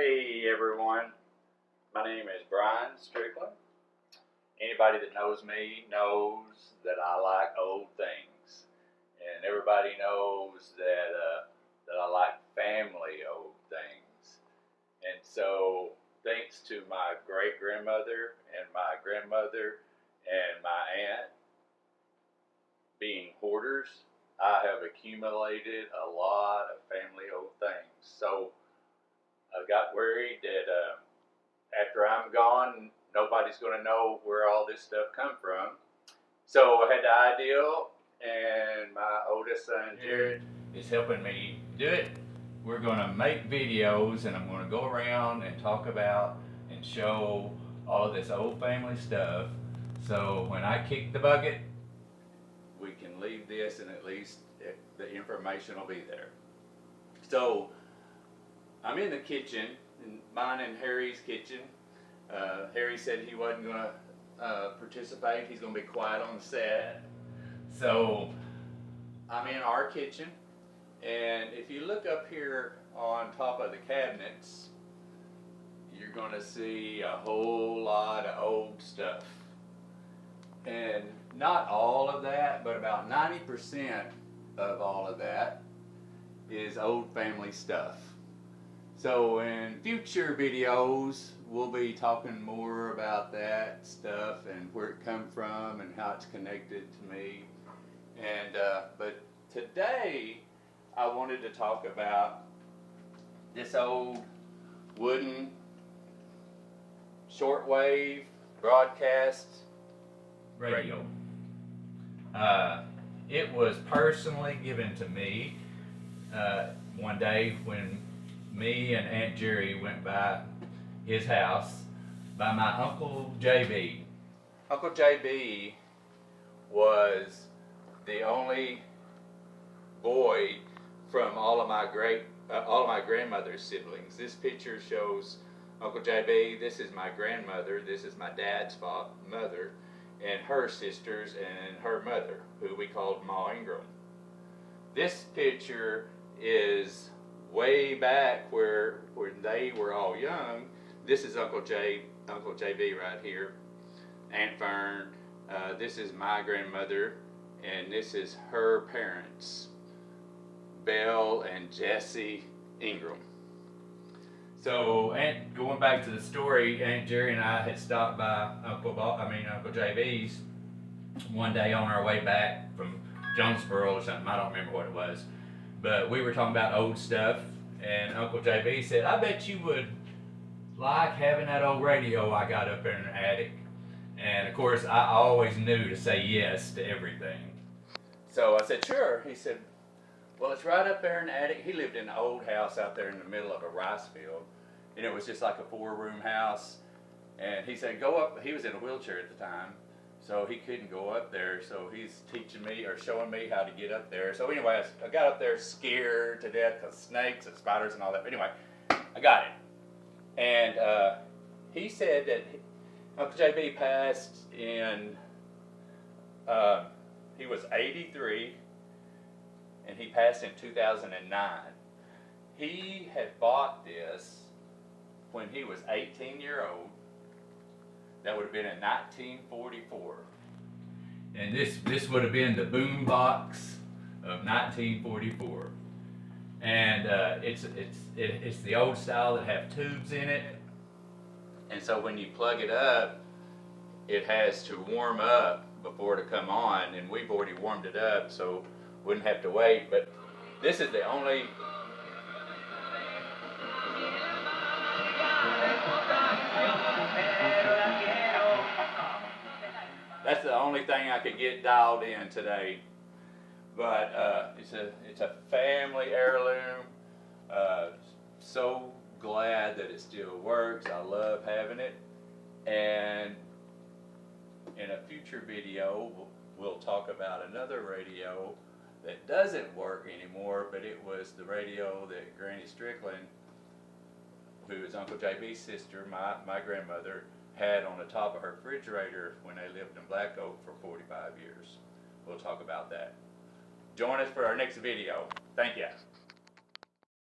Hey everyone, my name is Brian Stricktly. Anybody that knows me knows that I like old things, and everybody knows that I like family old things. And so, thanks to my great grandmother and my grandmother and my aunt being hoarders, I have accumulated a lot of family old things. So I got worried that after I'm gone, nobody's going to know where all this stuff come from. So I had the idea, and my oldest son, Jared, is helping me do it. We're going to make videos, and I'm going to go around and talk about and show all this old family stuff. So when I kick the bucket, we can leave this, and at least the information will be there. So I'm in the kitchen, in mine and Harry's kitchen. Harry said he wasn't going to participate. He's going to be quiet on the set. So I'm in our kitchen, and if you look up here on top of the cabinets, you're going to see a whole lot of old stuff. And not all of that, but about 90% of all of that is old family stuff. So in future videos, we'll be talking more about that stuff and where it come from and how it's connected to me. And but today, I wanted to talk about this old wooden shortwave broadcast radio. It was personally given to me one day when me and Aunt Jerry went by his house by my Uncle JB. Uncle JB was the only boy from all of my grandmother's siblings. This picture shows Uncle JB. This is my grandmother. This is my dad's mother, and her sisters and her mother, who we called Ma Ingram. This picture is way back when they were all young. This is Uncle JB right here, Aunt Fern. This is my grandmother, and this is her parents, Belle and Jesse Ingram. So, going back to the story, Aunt Jerry and I had stopped by Uncle JB's one day on our way back from Jonesboro or something. I don't remember what it was. But we were talking about old stuff, and Uncle JB said, I bet you would like having that old radio I got up there in the attic. And of course, I always knew to say yes to everything. So I said, sure. He said, well, it's right up there in the attic. He lived in an old house out there in the middle of a rice field, and it was just like a 4-room house. And he said, go up. He was in a wheelchair at the time, so he couldn't go up there. So he's teaching me or showing me how to get up there. So anyway, I got up there scared to death because snakes and spiders and all that. But anyway, I got it. And he said that Uncle JB passed in, he was 83, and he passed in 2009. He had bought this when he was 18-year-old. That would have been in 1944. And this would have been the boom box of 1944. And it's the old style that have tubes in it. And so when you plug it up, it has to warm up before it come on. And we've already warmed it up, so wouldn't have to wait. But this is the only that's the only thing I could get dialed in today. But it's a family heirloom. So glad that it still works. I love having it. And in a future video, we'll talk about another radio that doesn't work anymore, but it was the radio that Granny Strickland, who is Uncle JB's sister, my grandmother, had on the top of her refrigerator when they lived in Black Oak for 45 years. We'll talk about that. Join us for our next video. Thank you.